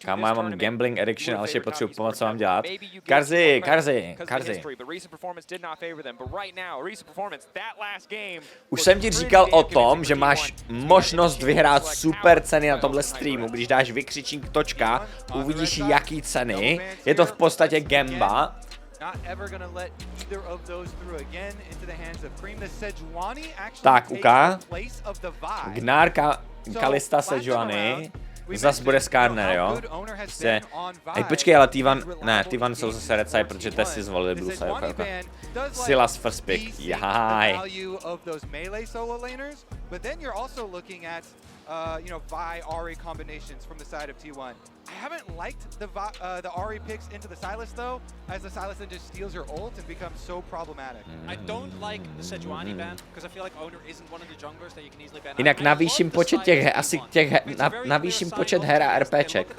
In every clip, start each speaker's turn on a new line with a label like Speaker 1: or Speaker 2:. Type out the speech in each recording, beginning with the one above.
Speaker 1: Kámo, já mám gambling addiction, ale ještě potřebuji pomoct, co mám dělat. Karzi. Už jsem ti říkal o tom, že máš možnost vyhrát super ceny na tomhle streamu. Když dáš vykřičník točka, uvidíš jaký ceny. Je to v podstatě gamba. Tak, uká. Gnár Kalista Sejuani. Zas bude Skarner, jo? Prostě... Hej, počkej, ale T1 jsou zase Red, protože Tes si zvolili Blue side, okay. Silas first pick, jahaj.
Speaker 2: You know, Vi Ahri combinations from the side of T1. I haven't liked the Ahri picks into the Sylas though, as the Sylas then just steals your ult and becomes so problematic.
Speaker 3: I don't like the Sejuani ban because I feel like Owner isn't one of the junglers that you can easily ban.
Speaker 1: Jinak navýším počet navýším počet her a RPček.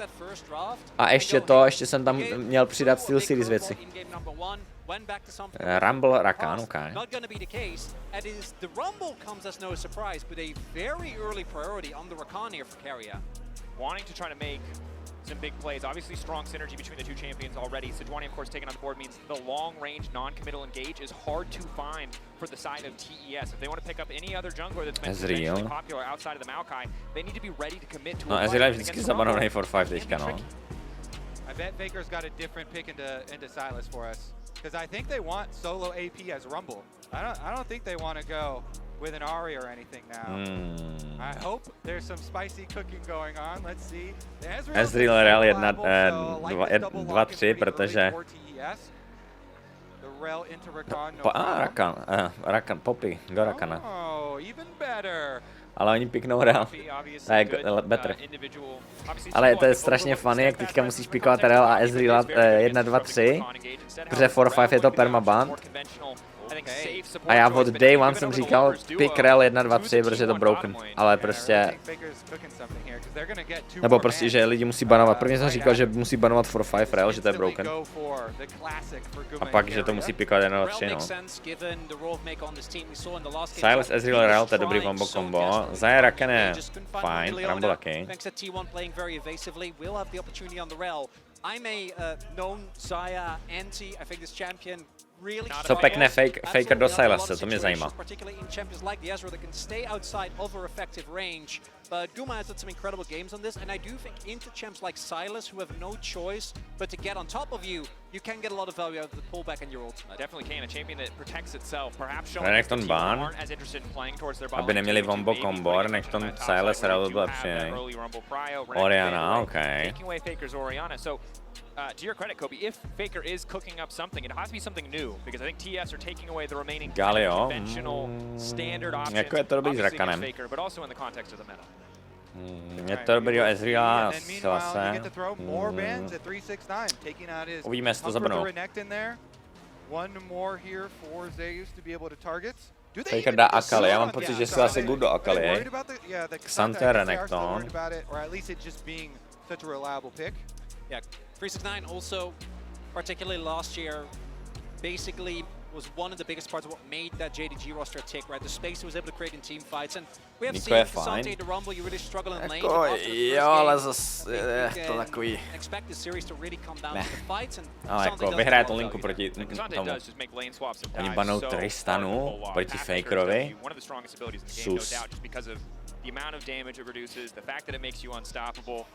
Speaker 1: A ještě jsem tam měl přidat Steel Series věci. Rumble Rakan, okay.
Speaker 3: Not going to be the case. The Rumble comes as no surprise, but a very early priority on the Rakan here for Keria.
Speaker 4: Wanting to try to make some big plays. Obviously strong synergy between the two champions already. Sejuani, of course, taken on the board means the long-range, non-committal engage is hard to find for the side of TES. If they want to pick up any other jungler that's been potentially popular outside of the Maokai, they need to be ready to commit to
Speaker 1: a fight. No, Ezreal je vždycky zabanovaný for 5 teďka, no.
Speaker 2: I bet Faker's got a different pick into Sylas for us. Because I think they want solo AP as Rumble. I don't think they want to go with an Ahri or anything now. I hope there's some spicy cooking going on. Let's see.
Speaker 1: Ezreal Real 1-2-3, protože... Rakan, Poppy, do Rakana. Ale oni piknou Real. Tak, better. Ale to je strašně funny, jak teďka musíš pikovat Real a Ezreal 1-2-3. Protože 4-5 je to permaban. A já od day one jsem říkal pick Real 1-2-3, protože je to broken. Ale prostě... Nebo prostě, že lidi musí banovat. Prvně jsem říkal, že musí banovat 4-5 Real, že to je broken. A pak, že to musí pikovat 1-2-3, no. Sylas, Ezreal, Real, to je dobrý combo. Zaya Rakan je fine, Rumble taky.
Speaker 3: I'm a known Zaya anti. I think this champion really
Speaker 1: co pekne Faker do Sylase, to mě zajímá.
Speaker 3: Particularly in champions like the Ezreal that can stay outside over effective range. But Guma has done some incredible games on this, and I do think into champs like Sylas, who have no choice but to get on top of you, you can get a lot of value out of the pullback and your ultimate.
Speaker 4: Definitely can. A champion that protects itself. Perhaps showing
Speaker 1: Renekton ban,
Speaker 4: aren't as interested in playing towards their bottom.
Speaker 1: aby neměli wombo combo, Renekton Sylas Real byl lepší. Oriana, okay.
Speaker 4: Taking away Faker's Oriana. So to your credit, Kobe, if Faker is cooking up something, it has to be something new, because I think TS are taking away the remaining conventional standard options.
Speaker 1: Jako je to dobrý s Rakanem.
Speaker 4: Faker, but also in the context of the meta.
Speaker 1: Je to dobrý o Ezreala, Sylase. Uvidíme, jestli to zabrnou. Faker dá Akali, já mám pocit, že Sylas je good do Akali. Xante, Renekton.
Speaker 3: Yeah, 369 also, particularly last year, basically was one of the biggest parts of what made that JDG roster tick, right? The space he was able to create in team fights, and we have seen Xante, the Rumble, you really struggle in lane.
Speaker 1: Jo, ale zase je to takový...
Speaker 3: Expect this series to really come down to the fights, and
Speaker 1: ale jako vyhraje to linku proti tomu. Oni banou Tristanu proti Fakerovi. Sus.
Speaker 4: The amount of damage it reduces, the fact that it makes you unstoppable.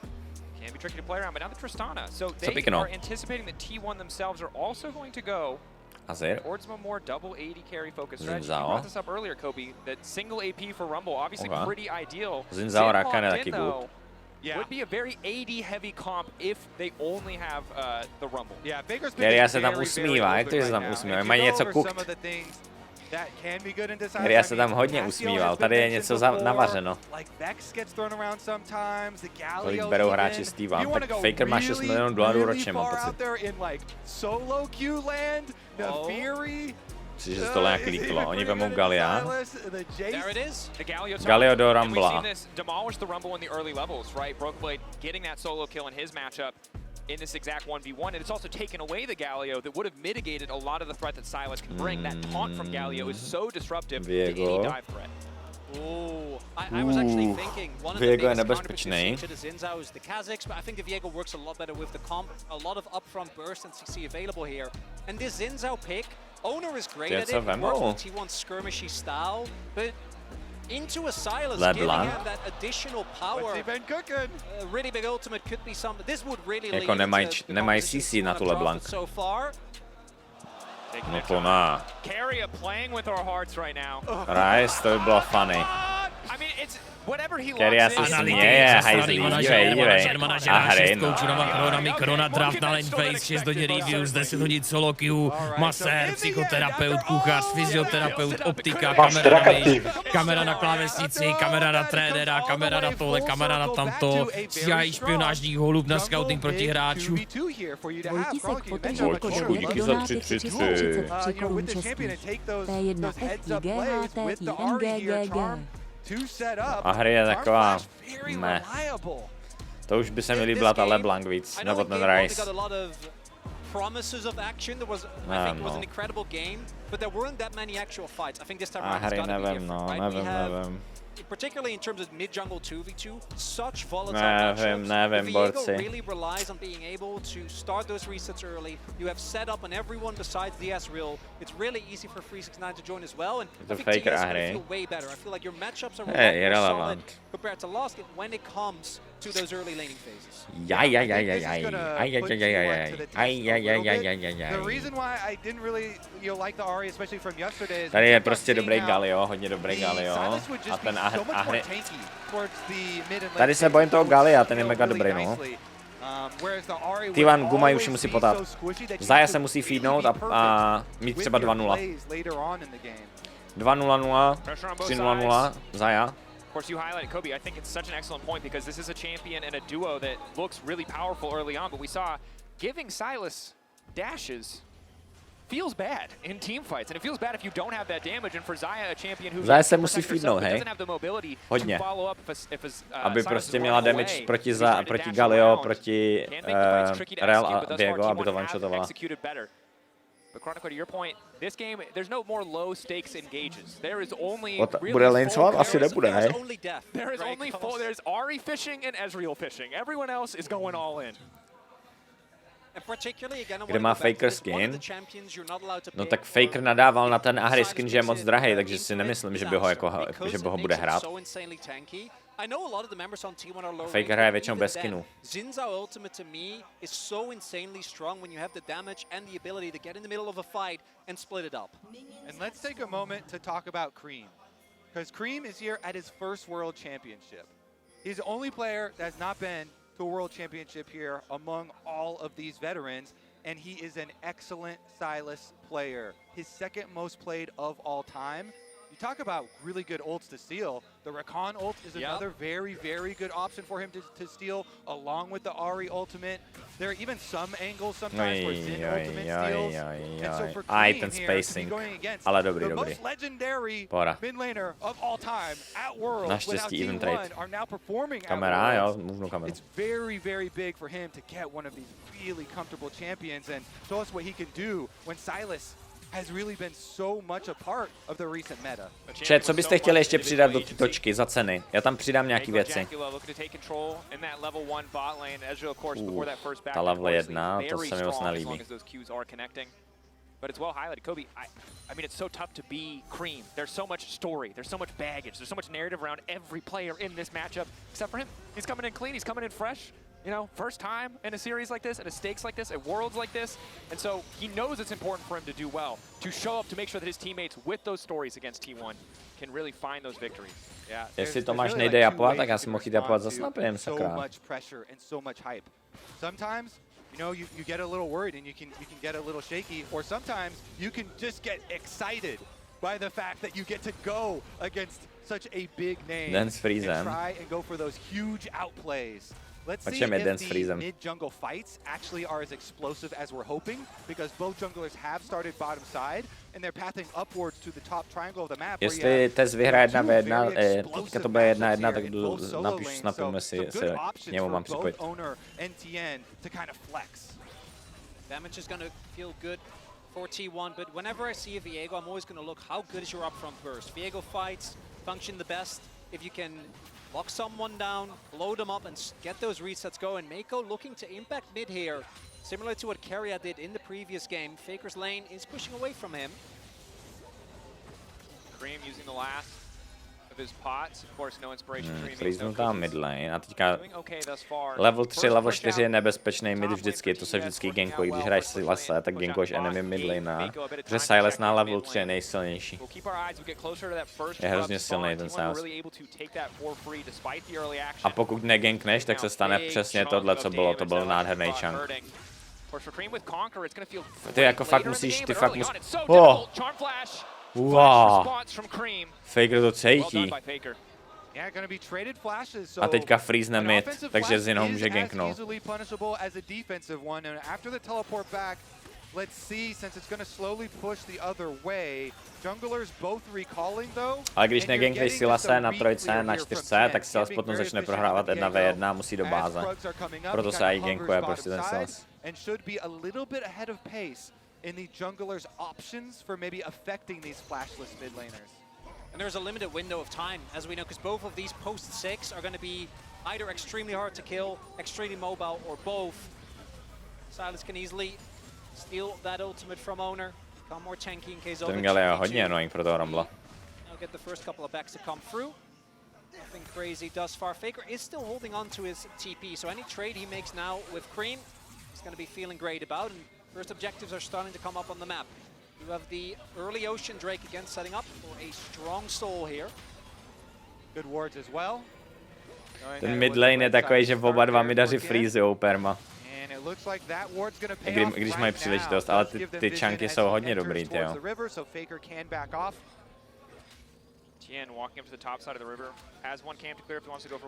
Speaker 4: Can be tricky to play around, but now the Tristana. So they are anticipating that T1 themselves are also going to go towards a more double AD carry focus strategy. You brought this up earlier, Kobe, that single AP for Rumble, obviously pretty ideal.
Speaker 1: Zinzao Rakan je taky good.
Speaker 4: Would be a very AD heavy comp if they only have the Rumble.
Speaker 2: Yeah, Baker's
Speaker 1: Keria se tam usmívá, jak to, že se tam usmívá, mají něco cooked. Já se tam hodně usmíval, tady je něco navařeno. Kolik berou hráči z T1, tak Faker má $6 milionů ročně, mám pocit. Myslím, že se to nějak líklo, oni vemou Galia. Galio do Rumbla.
Speaker 4: In this exact 1v1, and it's also taken away the Galio that would have mitigated a lot of the threat that Sylas can bring. That taunt from Galio is so disruptive to any dive threat.
Speaker 3: I was actually thinking one of the
Speaker 1: Viego je
Speaker 3: biggest
Speaker 1: nebezpečný.
Speaker 3: to the Zinzao is the Kazakhs, but I think the Viego works a lot better with the comp. A lot of upfront burst and CC available here. And this Zinzao pick, Owner is great at it. It works with T1 skirmishy style, but into a Silas, giving him that additional power. Really big ultimate could be something. This would really lead
Speaker 1: nemají CC na tu LeBlanc.
Speaker 3: So far.
Speaker 1: No to na.
Speaker 4: Carry playing with our hearts right now.
Speaker 1: Rice, to by bylo funny.
Speaker 4: I mean, it's whatever he
Speaker 1: Carry se směje, hajzlí, dívej. A hry, no.
Speaker 5: Na mikro, na draft, na laneface, 6 hodin reviews, 10 hodin solo queue, masér, psychoterapeut, kuchař, fyzioterapeut, optika, kamera na klávesnici, kamera na trenéra, kamera na tohle, kamera na tamto, stíhají špionážních holub na scouting proti hráčů.
Speaker 1: Vojtičku, díky za 333. A hry je taková, meh. To už by se mi líbila ta LeBlanc víc, nebo ten Rice.
Speaker 3: Promises of action. There was, I think, it was an incredible game, but there weren't that many actual fights. I think this time around it's got to be different, right? We have, particularly in terms of mid-jungle 2v2, such volatile matchups. Viego really relies on being able to start those resets early. You have set up on everyone besides the Ezreal. It's really easy for 369 to join as well, and I think TS is going to feel way better. I feel like your matchups are more solid compared to last game when it comes to those early laning phases.
Speaker 2: The reason why I didn't really like the Ahri, especially from yesterday, is
Speaker 1: tady je prostě dobrý Galio, hodně dobrý Galio. A ten Ahri. Tady se bojím toho Galia, ten je mega dobrý, no. T1 Gumaj už musí potat. Zaya se musí feednout a mít třeba 2-0. 2-0-0, 3-0-0, Zaya.
Speaker 4: Of course, you highlighted Kobe. I think it's such an excellent point because this is a champion and a duo that looks really powerful early on, but we saw giving Silas dashes feels bad in team fights, and it feels bad if you don't have that damage. And for Zaya, a champion who doesn't have the mobility to follow up if
Speaker 1: aby prostě měla damage proti Galio, proti Real a Viego, aby to one-shotovala.
Speaker 4: But Chronicle, to your point, this game, there's no more low stakes engages. There is only
Speaker 1: bude lane swap? Asi nebude, hej?
Speaker 4: There is only there's Ahri fishing and Ezreal fishing. Everyone else is going all in.
Speaker 1: Kde má Faker skin? No tak Faker nadával na ten Ahri skin, že je moc drahý, takže si nemyslím, že by ho bude hrát. Faker hraje většinou bez skinu.
Speaker 3: Zinzao ultimate to me is so insanely strong when you have the damage and the ability to get in the middle of a fight and split it up.
Speaker 2: And let's take a moment to talk about Cream, because Cream is here at his first World Championship. He's the only player that has not been to a World Championship here among all of these veterans, and he is an excellent Silas player. His second most played of all time. You talk about really good ults to steal. The Rakan ult is another very, very good option for him to steal, along with the Ahri ultimate. There are even some angles sometimes where Zin ultimate steals. And so for Cream here, to be going against the most legendary mid laner of all time at Worlds without T1 are now performing at Worlds. It's very, very big for him to get one of these really comfortable champions and show us what he can do when Silas has really been so much a part of the recent meta.
Speaker 1: Chat, co byste chtěli ještě přidat do té točky za ceny? Já tam přidám nějaký věci. Ta level 1, to se mi moc nelíbí.
Speaker 4: But it's well highlighted. Kobe, I mean, it's so tough to be Cream. There's so much story, there's so much baggage, there's so much narrative around every player in this matchup, except for him. He's coming in clean, he's coming in fresh. You know, first time in a series like this, at a stakes like this, at Worlds like this. And so he knows it's important for him to do well, to show up, to make sure that his teammates with those stories against T1 can really find those victories.
Speaker 2: Yeah.
Speaker 1: Jestli Tomáš nejde japovat, tak já si mohl jít japovat za snapem, sakra.
Speaker 2: So much pressure and so much hype. Sometimes, you know, you get a little worried and you can get a little shaky, or sometimes you can just get excited by the fact that you get to go against such a big name and try and go for those huge outplays. Let's see if the mid-jungle fights actually are as explosive as we're hoping, because both junglers have started bottom side, and they're pathing upwards to the top triangle of the map.
Speaker 1: Jestli Tes vyhraje 1v1, teďka to bude 1-1, tak napíšu snapem, jestli se k němu mám připojit.
Speaker 3: Damage is going to feel good for T1, but whenever I see a Viego, I'm always going to look, how good is your upfront burst? Viego fights, function the best if you can lock someone down, blow them up, and get those resets going. Mako looking to impact mid here, similar to what Keria did in the previous game. Faker's lane is pushing away from him.
Speaker 4: Cream using the last of his pots. Of course, no inspiration.
Speaker 1: Freeznu tam mid lane a teďka level 3, level 4 je nebezpečný mid vždycky, to se vždycky gankuje, když hraješ Silasy, tak gankuješ enemy mid lane, protože Silas na level 3 je nejsilnější. Je hrozně silný ten Silas. A pokud negankneš, tak se stane přesně tohle, co bylo, to byl nádherný chunk. Ty jako fakt musíš, Oh! Wow. Faker to cítí. A teďka freeze mid, takže z něho může ganknout. Ale když negankneš Silase na 3, na 4, tak Silas potom začne prohrávat 1v1 a musí do báze. Proto se i gankuje prostě ten Silas.
Speaker 2: In the jungler's options for maybe affecting these flashless mid laners.
Speaker 3: And there's a limited window of time, as we know, because both of these post 6 are going to be either extremely hard to kill, extremely mobile, or both. Silas can easily steal that ultimate from owner, become more tanky in case of
Speaker 1: ten Galio je hodně annoying pro toho Rumbla.
Speaker 3: Now get the first couple of backs to come through. Nothing crazy thus far. Faker is still holding on to his TP, so any trade he makes now with Cream, he's going to be feeling great about. And first objectives are starting to come up on the map. You have the early Ocean Drake again setting up for a strong soul here.
Speaker 2: Good wards as well.
Speaker 1: Ten mid lane je takový, že oba dva midaři freezujou perma. Když mají příležitost, ale ty chunky jsou hodně dobrý, tyjo.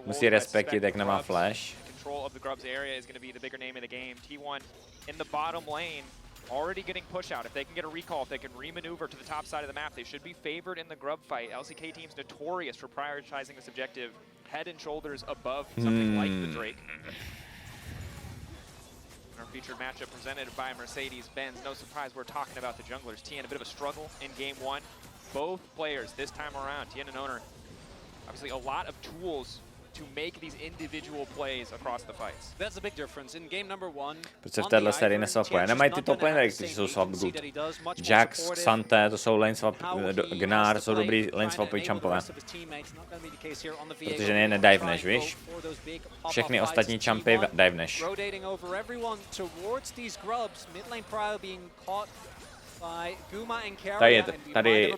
Speaker 1: Musí respektit, jak nemá flash.
Speaker 4: Control of the grubs area is going to be the bigger name in the game. T1 in the bottom lane, already getting push out. If they can get a recall, if they can remaneuver to the top side of the map, they should be favored in the grub fight. LCK team's notorious for prioritizing this objective head and shoulders above something like the Drake. Our featured matchup presented by Mercedes-Benz. No surprise, we're talking about the junglers. TN a bit of a struggle in game 1. Both players this time around, TN and Owner, obviously a lot of tools to make these individual plays across the fights.
Speaker 3: That's the big difference. In game number 1,
Speaker 1: protože v téhle sérii neswapuje. Nemají ty top lanery, kteří jsou swap good. Jax, Xante, to jsou lane swap, Gnar, jsou dobrý lane swapový champové. Protože je nedivneš, víš? Všechny ostatní champy divneš. Tady je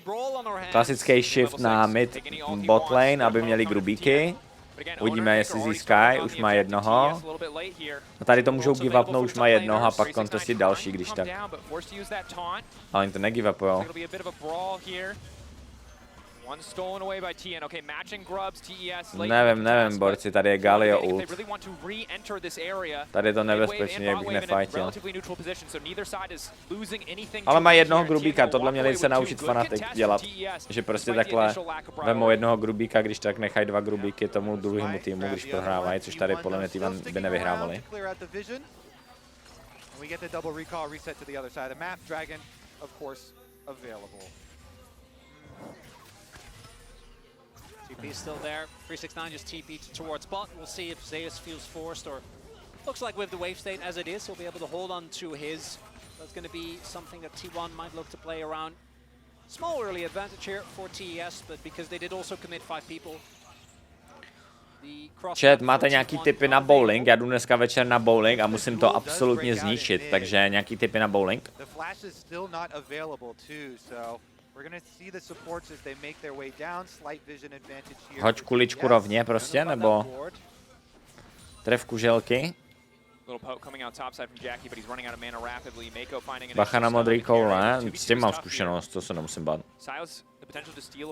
Speaker 1: klasický shift na mid bot lane, aby měli grubíky. Uvidíme, jestli získají, už má jednoho. A tady to můžou give upnout, už má jednoho a pak kontestit další, když tak. Ale oni to negive upujou. Nevím, borci, tady je Galio ult. Tady je to nebezpečný, jak bych nefajtil. Ale má jednoho grubíka, tohle měli se naučit Fnatic dělat. Že prostě takhle vemou jednoho grubíka, když tak nechají 2 grubíky tomu druhému týmu, když prohrávají, což tady podle mě týmu by nevyhrávali.
Speaker 3: TP still there. 369 just TP towards bot. We'll see if Zeus feels forced, or looks like with the wave state as it is, he'll be able to hold on to his. That's going to be something that T1 might look to play around. Small early advantage here for TES, but because they did also commit 5 people.
Speaker 1: Chat, máte nějaký tipy na bowling? Já jdu dneska večer na bowling a musím to absolutně zničit, takže nějaký tipy na bowling? Hoď kuličku rovně prostě, nebo tref kuželky. Bacha na modrý koule, s tím mám zkušenost, to se nemusím bát.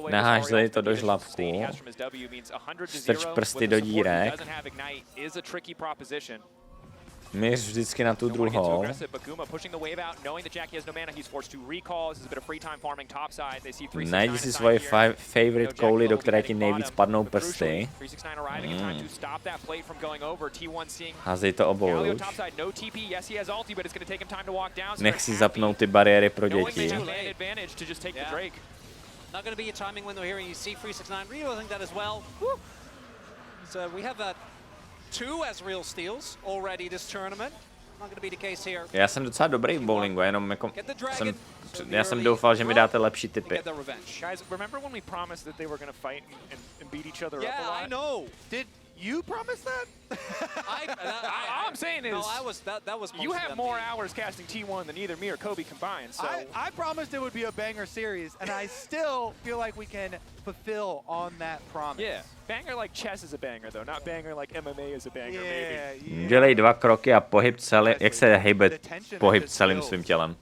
Speaker 1: Neháželi to do žlabku, strč prsty do dírek. Míř vždycky na tu druhou. Najdi si svoje favorite kouli, do které ti nejvíc padnou prsty. Házej to obou už. Nech si zapnout ty bariéry pro děti.
Speaker 3: Not going to be a timing window here, and you see 369 realizing that as well. Woo. So we have 2 Ezreal steals already this tournament. Not going to be the case here.
Speaker 1: Já jsem docela dobrý v bowlingu, jenom jako já jsem doufal, že mi dáte lepší tipy.
Speaker 4: Guys, remember when we promised that they were going to fight and beat each other up a lot?
Speaker 2: Yeah, I know. Did you promise that?
Speaker 4: All I'm saying is,
Speaker 3: no, that was
Speaker 4: you have more hours casting T1 than either me or Kobe combined. So
Speaker 2: I promised it would be a banger series, and I still feel like we can fulfill on that promise.
Speaker 4: Yeah, banger like chess is a banger though, not banger like MMA is a banger. Maybe.
Speaker 1: Dělej 2 kroky a pohyb celý, jak se hejbe pohyb celým svým tělem.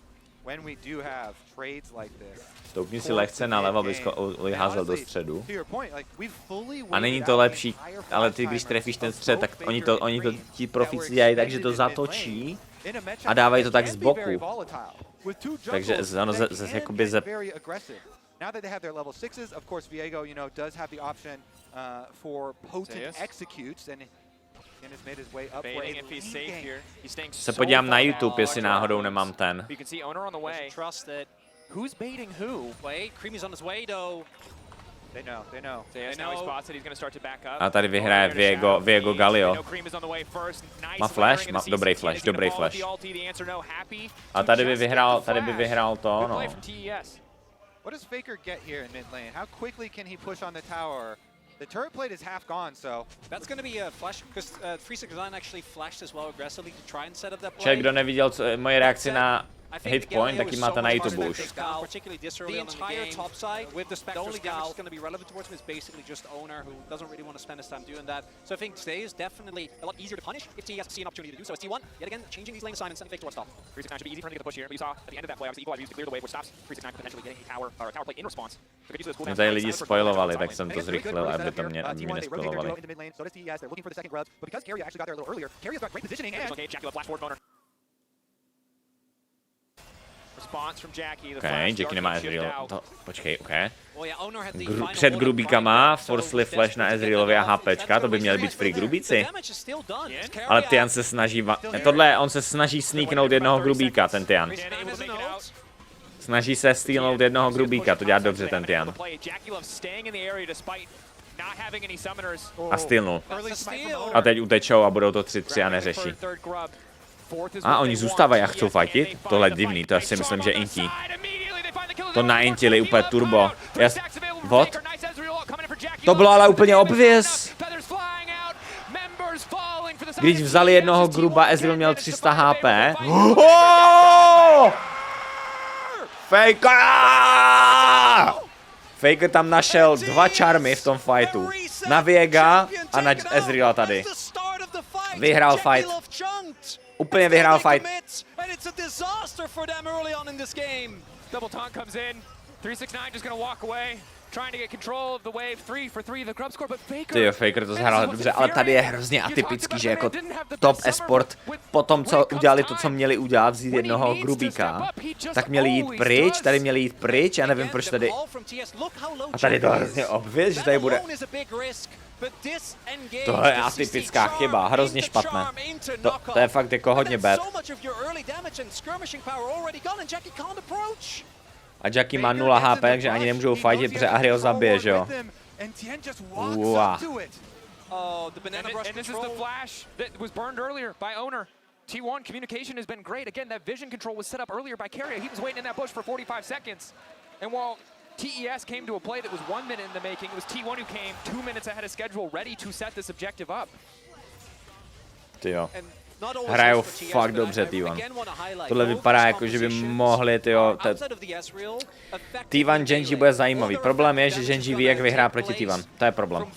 Speaker 2: When we do have trades like this.
Speaker 1: Stoupni si lehce nalevo, abys ho házel do středu. A není to lepší, ale ty, když trefíš ten střed, tak oni to ti profíci dělají tak, že to zatočí a dávají to tak z boku. Takže ono jakoby
Speaker 2: Now that they have their level 6s, of course Viego, you know, does have the option for potent executes, and has made his way up for a lead game.
Speaker 1: Se podívám na YouTube, jestli náhodou nemám ten.
Speaker 4: You can see Owner on the way.
Speaker 3: Trust it.
Speaker 4: Who's baiting who?
Speaker 3: Wait, Creamy's on his way though.
Speaker 2: They know.
Speaker 4: Yes, now he spots it, he's going to start to back up.
Speaker 1: A tady vyhraje Viego Galio. Má flash? Má dobrý flash. A tady by vyhrál to, no.
Speaker 2: What does Faker get here in mid lane? How quickly can he push on the tower? The turret plate is half gone, so
Speaker 3: that's going to be a flash because 369 actually flashed as well aggressively to try and set up that play.
Speaker 1: Ček, kdo neviděl moje reakci na hit point, taky máte na YouTube už.
Speaker 3: The entire top side with the only damage that's going to be relevant towards him is basically just Owner, who doesn't really want to spend his time doing that. So I think today is definitely a lot easier to punish if TES see an opportunity to do so. As T1, yet again, changing these lane assignments, sending Fake towards top.
Speaker 4: 369 should be easy for him to get the push here, but you saw at the end of that play, obviously Equalizer used to clear the wave, which stops 369 potentially getting a tower play in response.
Speaker 1: Mě tady lidi spoilovali, tak jsem to zrychlil, aby to mě nespoilovali. Okay, Jackie nemá Ezreal. Počkej, před grubíkama, forceli flash na Ezrealovi a HPčka, to by měly být free grubíci. Ale Tian se snaží, on se snaží sneaknout jednoho grubíka, ten Tian. Snaží se stealnout jednoho grubíka, to dělá dobře ten Tian. A stealnul. A teď utečou a budou to 3-3 a neřeší. A oni zůstávají a chcou fightit? Tohle je divný, to já si myslím, že intí. To naintili úplně turbo. What? To bylo ale úplně obvious. Když vzali jednoho gruba, Ezreal měl 300 HP. Oh! Faker! Faker tam našel 2 charmy v tom fightu. Na Viega a na Ezreala tady. Vyhrál fight. Úplně vyhrál fight.
Speaker 4: Double taunt comes in. 369 just gonna walk away. Trying to get control of the wave. 3 for 3 the grub score, but Faker.
Speaker 1: Tyjo, Faker to zahrál dobře, ale tady je hrozně atypický, že jako top esport po tom, co udělali to, co měli udělat, vzít jednoho grubíka, tak měli jít pryč, tady měli jít pryč, já nevím proč tady. A tady to hrozně obvious, že tady bude. Tohle je atypická chyba, hrozně špatné. To je fakt jako hodně bad. A Jackie má 0 HP, takže ani nemůžou fightit, protože Ahri ho zabije, že jo? Wow.
Speaker 4: And this is the flash that was burned earlier by Owner. T1 communication has been great. Again, that vision control was set up earlier by Carrier. He was waiting in that bush for 45 seconds. And while TES came to a play that was 1 minute in the making, it was T1 who came 2 minutes ahead of schedule, ready to set this objective up.
Speaker 1: Tyjo. Hrajou fakt dobře T1. Tohle vypadá jako, že by mohli, tyjo. T1 Genji bude zajímavý. Problém je, že Genji ví, jak vyhrá proti T1. To je problém.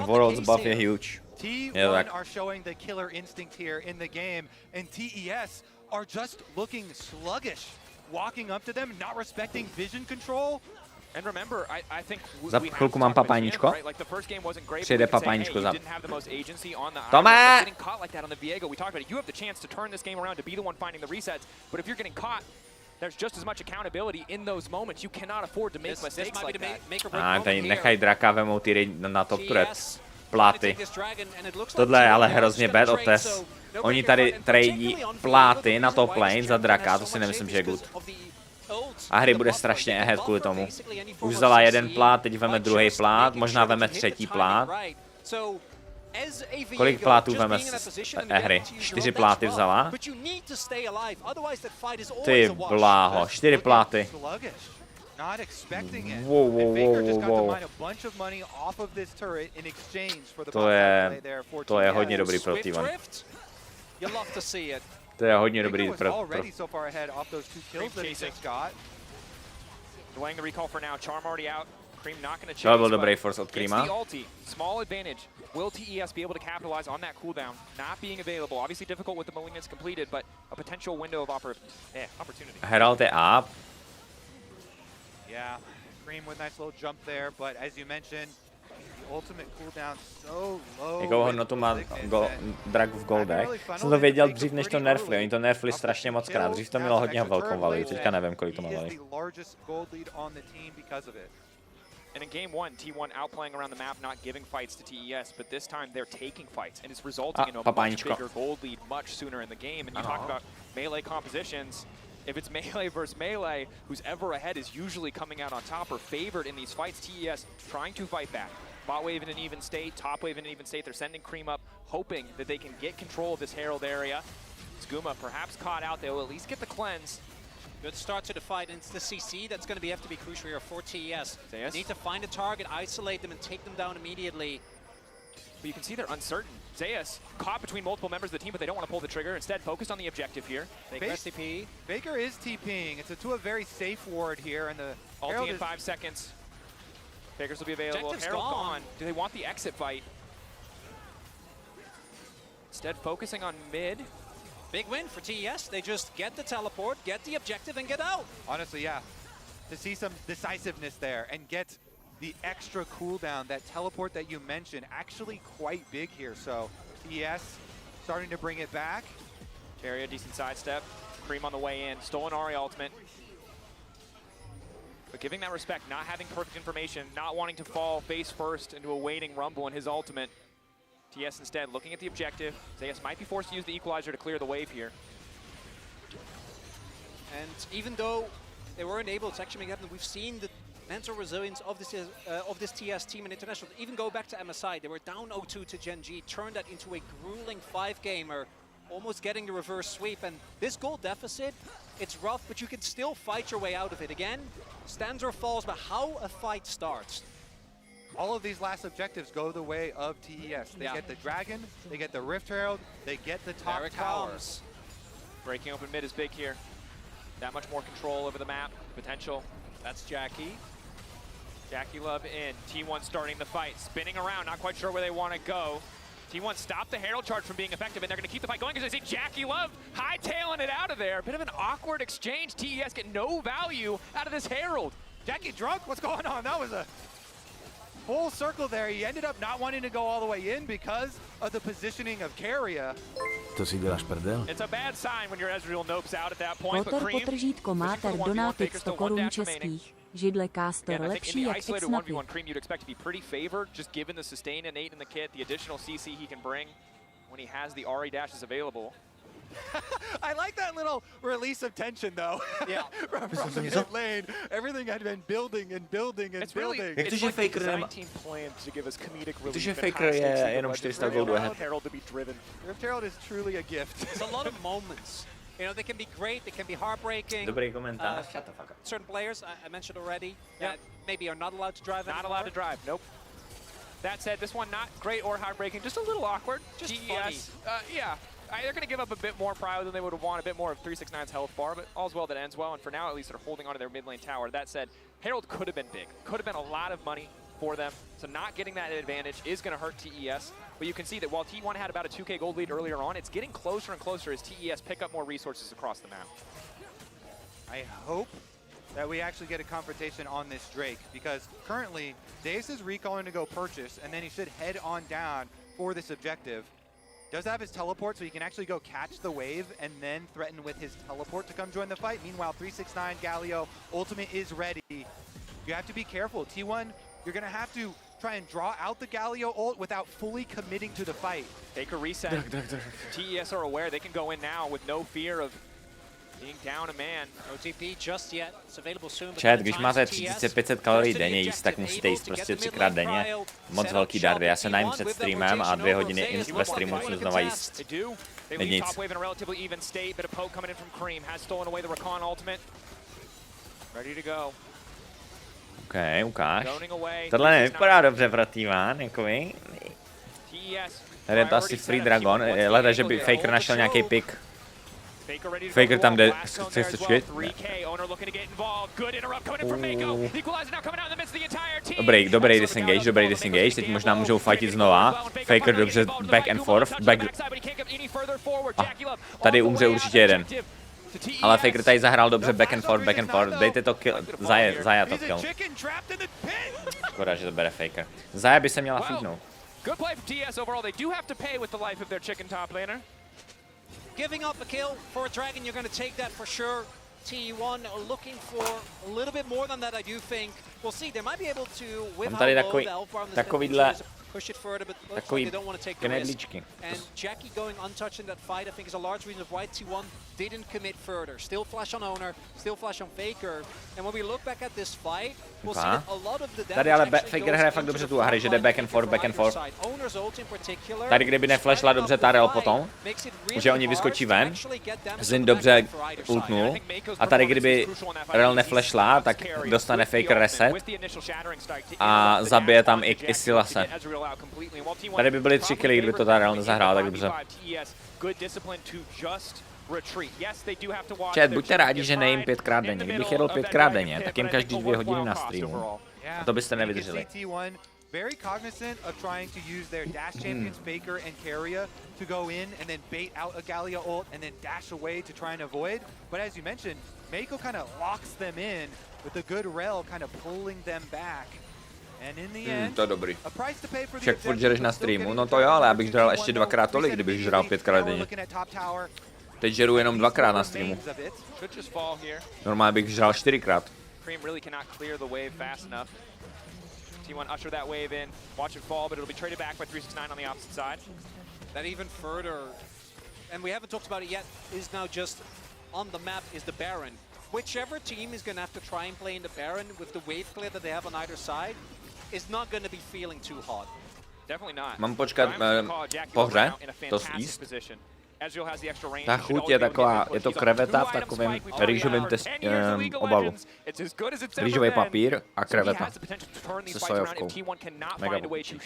Speaker 1: World's buff je huge.
Speaker 2: T1 are showing the killer instinct here in the game, and TES are just looking sluggish. Walking up to them, not respecting vision control.
Speaker 4: And remember, I think
Speaker 1: za chvilku mám papáníčko. Přijde papáníčko za...
Speaker 4: Tome! There's just as much accountability in those moments. You cannot afford to make mistakes like that.
Speaker 1: A tady nechaj draka, vemou ty na top turret. pláty. Tohle je ale hrozně bad od Tes. Oni tady tradí pláty na top lane za draka, to si nemyslím, že je good. A hry bude strašně ahead kvůli tomu. Už vzala jeden plát, teď veme druhý plát, možná veme třetí plát. Kolik plátů veme z hry? 4 pláty vzala? Ty bláho, 4 pláty. Wow. To je hodně dobrý pro T1. To je hodně dobrý pro... To byl dobrý force od Creama.
Speaker 4: Small advantage. Will TES be able to capitalize on that cooldown not being available? Obviously difficult with the malignance completed, but a potential window of opportunity.
Speaker 1: Herald je up.
Speaker 2: Yeah, Cream with nice little jump there, but as you mentioned, the ultimate cooldown so low.
Speaker 1: Jakou hodnotu má drak v goldech? Jsem to věděl dřív, než to nerfli. Oni to nerfli strašně moc krát. Dřív to mělo hodně velkou value, teďka nevím, kolik to má value.
Speaker 4: And in game one, T1 outplaying around the map, not giving fights to TES, but this time they're taking fights, and it's resulting in a much bigger gold lead much sooner in the game. And you talk about melee compositions. If it's melee versus melee, who's ever ahead is usually coming out on top or favored in these fights. TES trying to fight back. Bot wave in an even state, top wave in an even state. They're sending Cream up, hoping that they can get control of this Herald area. Skooma perhaps caught out. They'll at least get the cleanse.
Speaker 3: Good start to the fight, and it's the CC that's going to have to be crucial here for TES. They need to find a target, isolate them, and take them down immediately.
Speaker 4: But you can see they're uncertain. Zeus caught between multiple members of the team, but they don't want to pull the trigger. Instead, focused on the objective here.
Speaker 2: Faker is TPing. It's to a very safe ward here, and the
Speaker 4: ulti in 5 seconds. Fakers will be available. Herald gone. Do they want the exit fight? Instead, focusing on mid.
Speaker 3: Big win for TES. They just get the teleport, get the objective, and get out.
Speaker 2: Honestly, yeah. To see some decisiveness there and get the extra cooldown, that teleport that you mentioned, actually quite big here. So TES starting to bring it back.
Speaker 4: Area, decent sidestep. Cream on the way in. Stolen Ahri ultimate. But giving that respect, not having perfect information, not wanting to fall face first into a waiting Rumble in his ultimate. TS instead looking at the objective. Zeus might be forced to use the equalizer to clear the wave here.
Speaker 3: And even though they weren't able to actually make it happen, we've seen the mental resilience of this TS team in International. Even go back to MSI, they were down 0-2 to Gen G, turned that into a grueling 5-gamer, almost getting the reverse sweep. And this goal deficit, it's rough, but you can still fight your way out of it. Again, stands or falls, but how a fight starts.
Speaker 2: All of these last objectives go the way of TES. They get the Dragon, they get the Rift Herald, they get the top tower.
Speaker 4: Breaking open mid is big here. That much more control over the map, potential. That's Jackie. Jackie Love in. T1 starting the fight, spinning around, not quite sure where they want to go. T1 stopped the Herald charge from being effective, and they're going to keep the fight going because they see Jackie Love hightailing it out of there. Bit of an awkward exchange. TES get no value out of this Herald.
Speaker 2: Jackie drunk? What's going on? That was a full circle there. He ended up not wanting to go all the way in because of the positioning of Keria.
Speaker 6: To si děláš prdel.
Speaker 4: It's a bad sign when your Ezreal nopes out at that point.
Speaker 7: Motor potržítko Máter donátit 100 korun českých. Židle Castor lepší jak X-Napy.
Speaker 4: Cream you'd expect to be pretty favored, just given the sustain innate in the kit, the additional CC he can bring when he has the Ahri dashes available.
Speaker 2: I like that little release of tension, though. Yeah. From the mid lane, everything had been building and building and building.
Speaker 1: Jak to, že Faker nemá... Jak to, že Faker je jenom 400 goldů ahead.
Speaker 2: Rift Herald is truly a gift.
Speaker 3: It's a lot of moments. You know, they can be great, they can be heartbreaking.
Speaker 1: Dobrý komentář. Shut the fuck up.
Speaker 3: Certain players, I mentioned already, that maybe are not allowed to drive anymore.
Speaker 4: Not allowed to drive, nope. That said, this one not great or heartbreaking, just a little awkward.
Speaker 3: Just funny.
Speaker 4: Yeah. They're going to give up a bit more prio than they would have wanted, a bit more of 369's health bar, but all's well that ends well, and for now at least they're holding on to their mid lane tower. That said, Herald could have been big, could have been a lot of money for them, so not getting that advantage is going to hurt TES, but you can see that while T1 had about a 2k gold lead earlier on, it's getting closer and closer as TES pick up more resources across the map.
Speaker 2: I hope that we actually get a confrontation on this Drake, because currently Zeus is recalling to go purchase, and then he should head on down for this objective. Does have his teleport, so he can actually go catch the wave and then threaten with his teleport to come join the fight. Meanwhile, 369 Galio ultimate is ready. You have to be careful. T1 you're gonna have to try and draw out the Galio ult without fully committing to the fight.
Speaker 4: Faker reset. TES are aware they can go in now with no fear of being down a man.
Speaker 3: OTP just yet. It's available soon.
Speaker 1: Chat, když máte 3500 kalorií denně jíst, tak musíte jíst prostě 3krát denně. Moc velký dar. Já se najím před streamem a 2 hodiny ve streamu musím znova jíst. Nic. OK, ukáž. Tohle nevypadá dobře pro T1, jakoby. Tady je to asi Free Dragon, leda, že by Faker našel nějaký pick. Faker tam jde, chce skočit. Dobrý disengage, teď možná můžou fightit znova. Faker dobře back and forth, tady umře určitě jeden. Ale Faker tady zahrál dobře back and forth, dejte to kill, Zaya to kill. Škoda, že to bere Faker. Zaya by se měla feednout.
Speaker 4: Good play from TS overall. They do have to pay with the life of their chicken top laner.
Speaker 3: Giving up a kill for a Dragon, you're going to take that for sure. T1 looking for a little bit more than that, I do think. We'll see, they might be able to whip out low
Speaker 1: takovýhle
Speaker 3: push it further, but looks like they don't want to take the risk. And Jackie going untouched in that fight, I think, is a large reason of why T1 didn't commit further. Still flash on Owner, still flash on Faker. And when we look back at this fight, we'll see that a lot of the damage
Speaker 1: tady ale Faker hraje fakt dobře tu hry, že jde back and forth. Tady kdyby neflashla dobře ta rel potom, že oni vyskočí ven, Zin dobře ultnul, a tady kdyby rel neflashla, tak dostane Faker reset a zabije tam i Silase. Tady by byly 3 killy, kdyby to ta rel nezahrál tak dobře. Chat, buďte rádi, že nejím 5krát denně. Kdybych jedl 5krát denně, tak jim každý 2 hodiny na streamu. A to byste nevydrželi.
Speaker 2: Very cognizant of trying to use their dash champions Faker and Keria to go in and then bait out a Galio ult and then dash away to try and avoid. But as you mentioned, Mako kind of locks them in with a good rel kind of pulling them back. And in the end,
Speaker 1: to je dobrý.
Speaker 2: a price to pay for the
Speaker 1: Však furt žereš na streamu, no to jo, ale já bych žral ještě 2krát tolik, kdybych žral 5krát denně. Teď žeru jenom 2krát na streamu. Normálně bych žral 4krát.
Speaker 4: T1 usher that wave in, watch it fall, but it'll be traded back by 369 on the opposite side.
Speaker 3: That even further, and we haven't talked about it yet, is now just on the map is the Baron. Whichever team is going to have to try and play in the Baron with the wave clear that they have on either side is not going to be feeling too hot.
Speaker 4: Definitely not.
Speaker 1: Mám počkat po hře, to jíst. Ta chuť je taková, je to kreveta v takovém rýžovém obalu. Rýžový papír a kreveta se sojovkou. Mega chuť.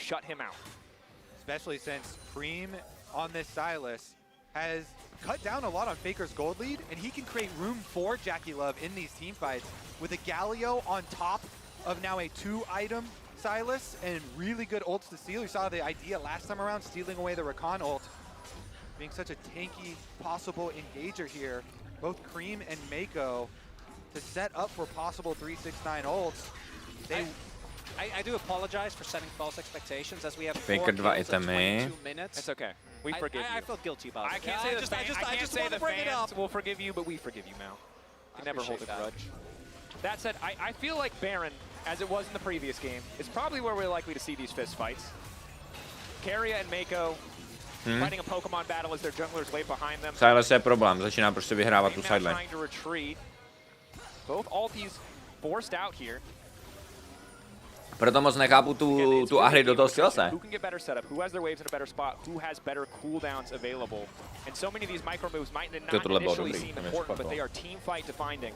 Speaker 2: Especially since Cream on this Silas has cut down a lot on Faker's gold lead, and he can create room for Jackie Love in these team fights with a Galio on top of now a 2-item Silas and really good ults to steal. You saw the idea last time around, stealing away the Rakan ult. Being such a tanky possible engager here, both Cream and Mako to set up for possible 369 ults.
Speaker 3: I do apologize for setting false expectations as we have
Speaker 1: Faker 2 itemy.
Speaker 4: It's okay. We forgive you.
Speaker 3: I felt guilty about it.
Speaker 4: I can't say the fans will forgive you, but we forgive you, Mal. You never hold a grudge. That said, I feel like Baron, as it was in the previous game, is probably where we're likely to see these fist fights. Keria and Mako fighting a Pokemon battle as their junglers way behind them.
Speaker 1: Silas je problém, začíná prostě vyhrávat tu sideline.
Speaker 4: Both ultis forced out here.
Speaker 1: Proto moc nechápu tu ahry do toho Silase.
Speaker 4: Who can get better setup? Who has their waves in a better spot? Who has better cooldowns available? And so many of these micro moves might not initially seem important, but they are team fight defining.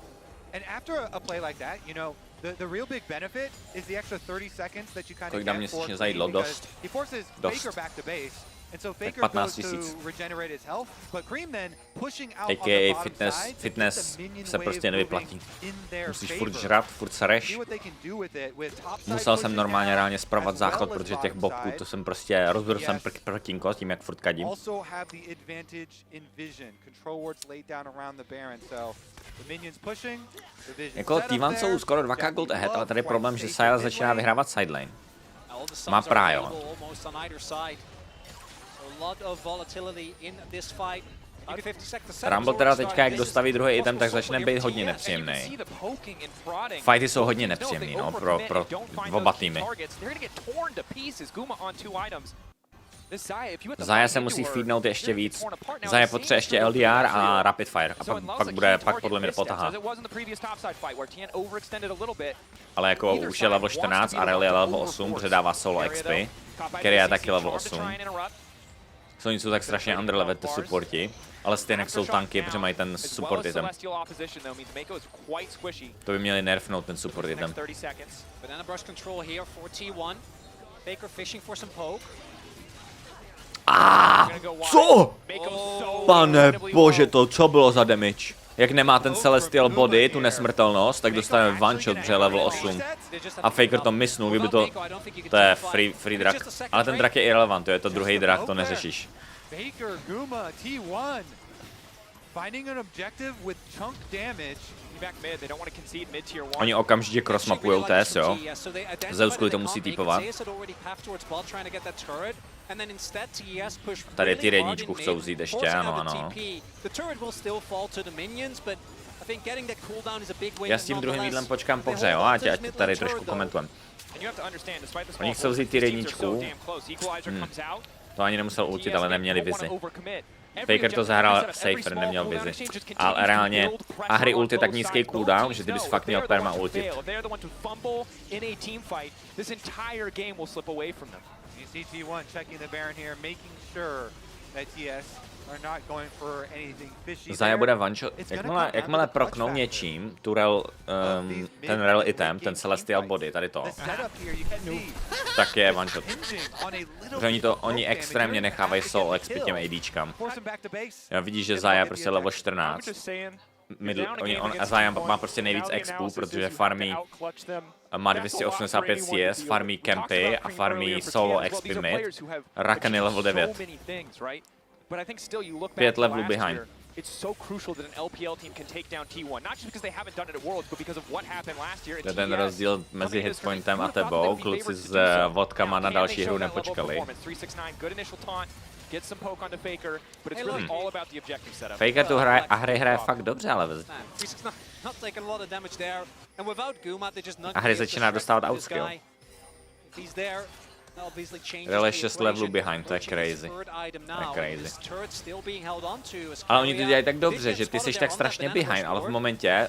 Speaker 2: And after a play like that, you know, the real big benefit is the extra 30 seconds that you kind of get for Cream, because he forces Faker back to base. And so Faker goes to regenerate his health, but Cream then pushing out on the bottom side,
Speaker 1: fitness se prostě nevyplatí. Musíš furt žrat, furt sereš. Musel jsem normálně reálně spravovat záchod, protože těch bobků, to jsem prostě rozbil jsem prkínko tím, jak furt kadím. Jako T1 jsou skoro 2k gold ahead, ale tady je problém, že Silas začíná vyhrávat sidelane. Má prájo.
Speaker 3: A lot of volatility in this fight.
Speaker 1: Rumble teda teďka, jak dostaví druhý item, tak začne být hodně nepříjemný. Fighty jsou hodně nepříjemný, no, pro oba týmy. Zaya se musí feednout ještě víc. Zaya potřebuje ještě LDR a Rapid Fire. A pak podle mě potahá. Ale jako už je level 14 a Rel je level 8, protože dává solo XP. Který je taky level 8. Oni jsou tak strašně underleveled ty supporti. Ale stejně jsou tanky, protože mají ten support item. To by měli nerfnout ten support item. Co? Pane bože, co bylo za damage? Jak nemá ten Celestial Body, tu nesmrtelnost, tak dostaneme one shot, protože je level 8. A Faker to misnul, kdyby to je free drak. Ale ten drak je irrelevant, to je to druhý drak, to neřešíš.
Speaker 2: Faker, Guma, T1 finding an objective with chunk damage.
Speaker 1: Oni okamžitě crossmapujou Tes, jo. Zeus kvůli to musí typovat. Tady ty jedničku chcou vzít ještě, ano. Já s tím druhým jídlem počkám po hře, jo, ať tady trošku komentujem. Oni chcou vzít ty jedničku. To ani nemusel ultit, ale neměli vizi. Faker to zahrál safer, neměl vizi. Ale reálně Ahri ult je tak nízký cooldown, že ty bys fakt měl perma ultit. Zaya bude one-shot. Jakmile proknou něčím ten rel item, ten Celestial Body, tady to, tak je one-shot. Oni extrémně nechávají solo XP těm ADčkám. Já vidíš, že Zaya prostě level 14. A Zaya má prostě nejvíc XP, protože farmí má 285 CS, farmí campy a farmí solo XP mid. Rakan je level 9. 5 levelů behind. To je ten rozdíl mezi hitpointem a tebou. Kluci s vodkama na další hru nepočkali. Faker tu hraje a hraje fakt dobře, ale Ahri začíná dostávat outskill. Rel je 6 levelů behind, to je crazy. Ale oni to dělají tak dobře, že ty jsi tak strašně behind, ale v momentě,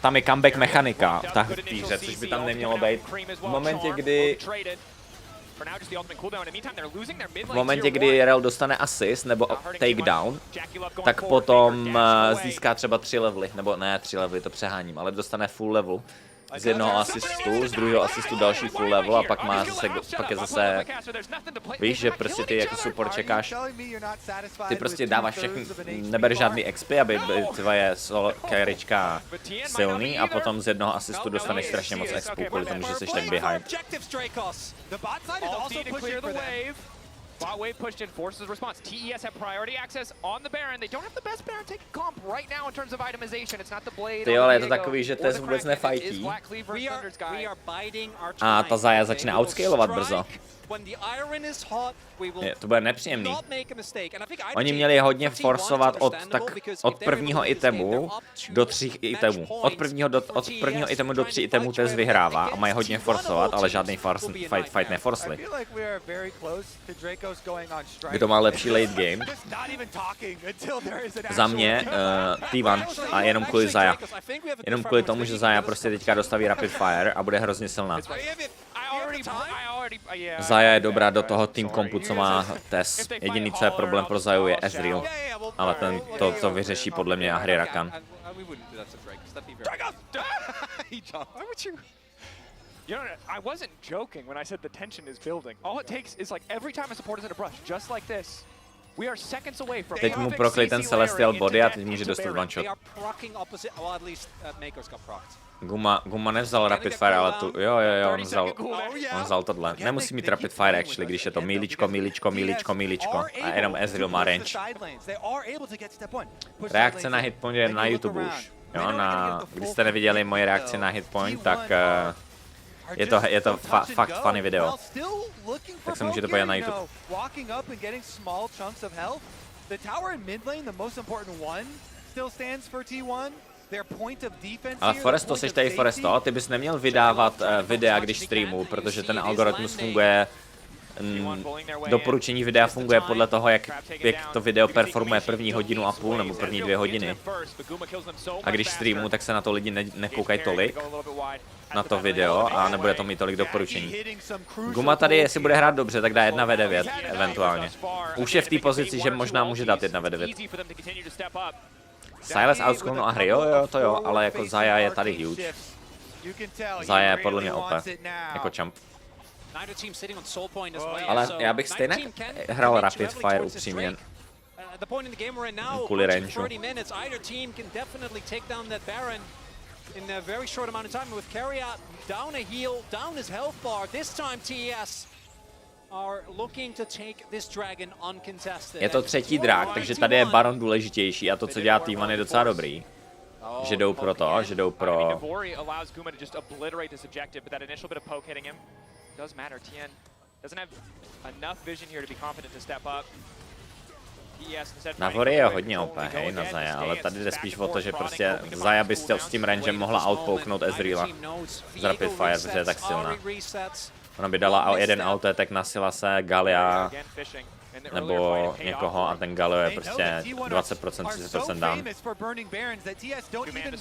Speaker 1: tam je comeback mechanika v té hře, což by tam nemělo být. V momentě, kdy Rel dostane assist nebo takedown, tak potom získá třeba 3 levely, nebo ne 3 levely, to přeháním, ale dostane full level. Z jednoho asistu, z druhého asistu další full level a pak je zase, víš, že prostě ty jako support čekáš, ty prostě dáváš všechny, nebereš žádný XP, aby tvoje solo carryčka silný a potom z jednoho asistu dostaneš strašně moc XP, kvůli tomu, že jsi tak behind.
Speaker 4: Bot wave pushed in, forces response. TES have priority access on the Baron. They don't have the best Baron taking comp right now in terms of itemization. It's not the Blade.
Speaker 1: Ty ale je to takový, že Tes vůbec nefajtí. A ta Zaya začne outscalovat brzo. To bude nepříjemný. Oni měli hodně forsovat od prvního itemu do 3 itemů. Od prvního itemu do 3 itemů Tes vyhrává a mají hodně forsovat, ale žádný fight neforsli. Kdo má lepší late game? Za mě T1 a jenom kvůli Zaya. Jenom kvůli tomu, že Zaya prostě teďka dostaví Rapid Fire a bude hrozně silná. Zaya je dobrá do toho team kompu, co má Tes. Jediný, co je problém pro Zaju, je Ezreal. Ale to vyřeší podle mě Ahri Rakan.
Speaker 4: You know, I wasn't joking when I said the tension is building. All it takes is like every time a support is in a brush, just like this. We are seconds away from
Speaker 1: teď mu prokli ten Celestial Body a teď může dostat one shot. Guma nevzal Rapid Fire, ale tu, jo, on vzal tohle. Nemusí mít Rapid Fire actually, když je to míličko a jenom Ezreal má range. Reakce na hitpoint je na YouTube už. Jo, když jste neviděli moje reakce na hitpoint, tak je to fakt funny video. Tak se můžete podívat na YouTube.
Speaker 2: The tower in mid lane, the most important one, still stands for T1. Their point of defense.
Speaker 1: Ale Foresto, jsi tady Foresto, ty bys neměl vydávat videa, když streamu, protože ten algoritmus funguje, doporučení videa funguje podle toho, jak to video performuje první hodinu a půl nebo první 2 hodiny. A když streamu, tak se na to lidi nekoukají tolik, na to video, a nebude to mít tolik doporučení. Guma tady, jestli bude hrát dobře, tak dá 1v9 eventuálně. Už je v té pozici, že možná může dát 1v9. Silas outscrollnul a hry, jo, to jo, ale jako Zaya je tady huge. Zaya je podle mě OP, jako champ. Ale já bych stejně hrál Rapid Fire upřímně. Kvůli rangeu.
Speaker 3: In a very short amount of time with Carriot down a heal, down his health bar. This time TES are looking to take this dragon uncontested.
Speaker 1: Je to třetí drák, takže tady je Baron důležitější a to, co dělá T1, je docela dobrý. Že jdou pro to, že jdou pro... Navory je hodně OP, hej, na Zaya, ale tady jde spíš o to, že prostě Zaya by s tím rangem mohla outpouknout Ezreala z Rapid Fire, protože je tak silná. Ona by dala jeden auto-attack na Silase, Gallia, nebo někoho a ten Galio je prostě 20%, 30% down.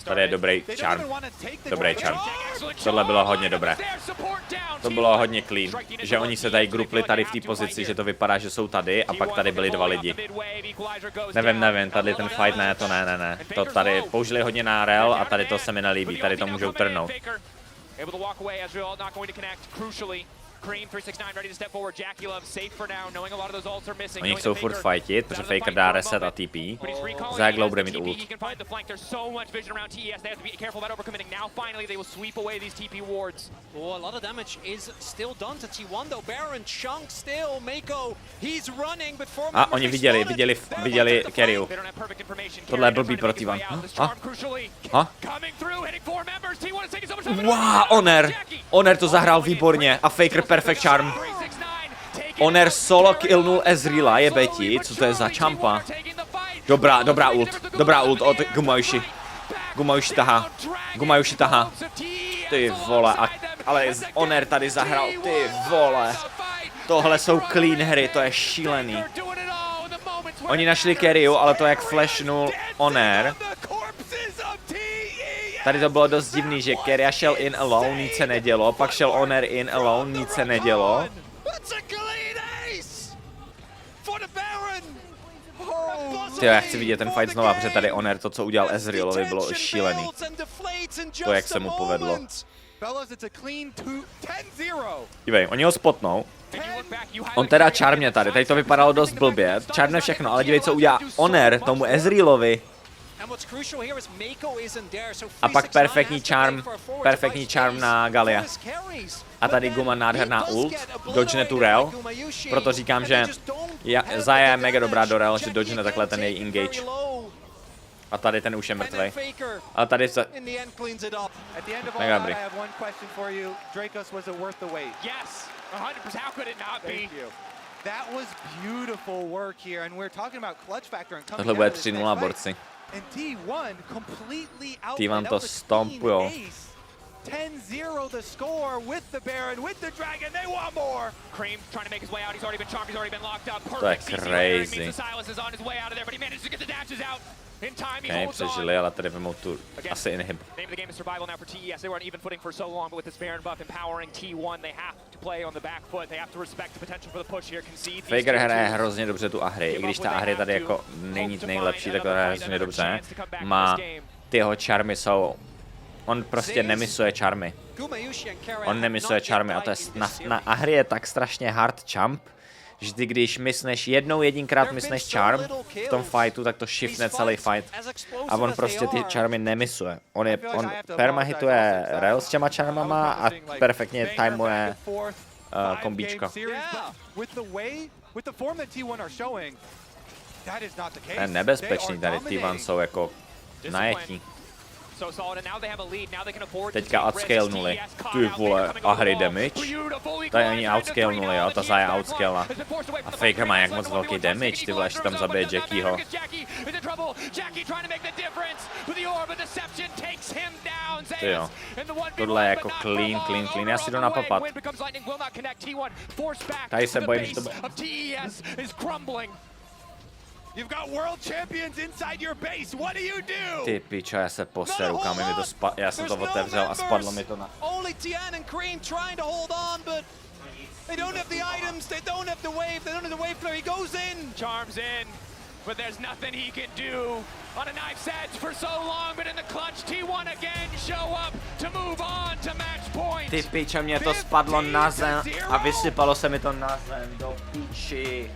Speaker 1: Tady je dobrý charm. Dobrý charm. Tohle bylo hodně dobré. To bylo hodně clean, že oni se tady grupli tady v té pozici, že to vypadá, že jsou tady a pak tady byli 2 lidi. Nevím, tady ten fight ne, to ne. To tady použili hodně na rel a tady to se mi nelíbí, tady to můžou trnout. Oni chcou furt fightit, protože Faker dá reset a TP. Zaglow bude mít ult. A oni viděli Carryu. Tohle je blbý pro T1. Wow, Honor to zahrál výborně a Faker perfect charm. Honor solo killnul Ezreala, jebeti, co to je za champa? Dobrá ult od Gumayushi. Gumayushi tahá. Ty vole, ale Honor tady zahrál, ty vole. Tohle jsou clean hry, to je šílený. Oni našli Carryu, ale to jak flashnul Honor. Tady to bylo dost divný, že Carry šel in alone, nic se nedělo, pak šel Honor in alone, nic se nedělo. Tyjo, já chci vidět ten fight znova, protože tady Honor, to co udělal Ezrealovi, bylo šílený. To jak se mu povedlo. Dívej, oni ho spotnou. On teda charmě tady to vypadalo dost blbě, charmne všechno, ale dívej, co udělá Honor tomu Ezrealovi. A pak perfektní charm na Gallia. A tady Guma nádherná ult, dodgene tu rel, proto říkám, že Zaya je mega dobrá do rel, že dodgene takhle ten její engage. A tady ten už je mrtvej. Ale tady se... Mega dobrý. Tohle bude 3-0 borci. T1 to stompujou.
Speaker 2: 10-0 the score with the Baron, with the Dragon, they want more!
Speaker 4: Cream trying to make his way out, he's already been charmed, he's already been locked up.
Speaker 1: To je crazy.
Speaker 4: Silas is on his way out of there, but he managed to get the dashes out. In time, he
Speaker 1: okay,
Speaker 4: holds on.
Speaker 1: Přežili, ale tady vymou tu asi inhib.
Speaker 4: Name of the game is survival now for TES. They were on even footing for so long, but with this Baron buff empowering T1, they have to play on the back foot. They have to respect the potential for the push here. Concede.
Speaker 1: Faker hraje hrozně dobře tu Ahry, i když ta Ahry tady jako není nejlepší, tak to hraje hrozně dobře. Má ty jeho charmy jsou... On prostě nemisuje charmy. On nemisuje charmy a to je na Ahry je tak strašně hard champ, že ty když misneš jedinkrát misneš charm v tom fightu, tak to shiftne celý fight. A on prostě ty charmy nemisuje. On permahituje rel s těma charmama a perfektně timuje kombíčka. To je nebezpečný, tady T1 jsou jako najetí. Teďka outscalenuli. Ty vole, a hry damage. Tady ani outscalenuli, jo, ta Zaya outscalena. A Faker má jak moc velký damage, ty vole, ještě tam zabije Jackieho. Ty jo, tohle je jako clean, já si jdu napapat. Tady se bojím, že to bude... Ty pičo, já se poseru, kam mi to já jsem to otevřel a spadlo mi to na... They don't have the items, they don't have the wave flare, he goes in!
Speaker 4: Charms in, but there's nothing he can do on a knife's edge for so long, but in the clutch, T1 again show up to move on to match point.
Speaker 1: Ty pičo, mě to spadlo na zem a vysypalo se mi to na zem, do piči.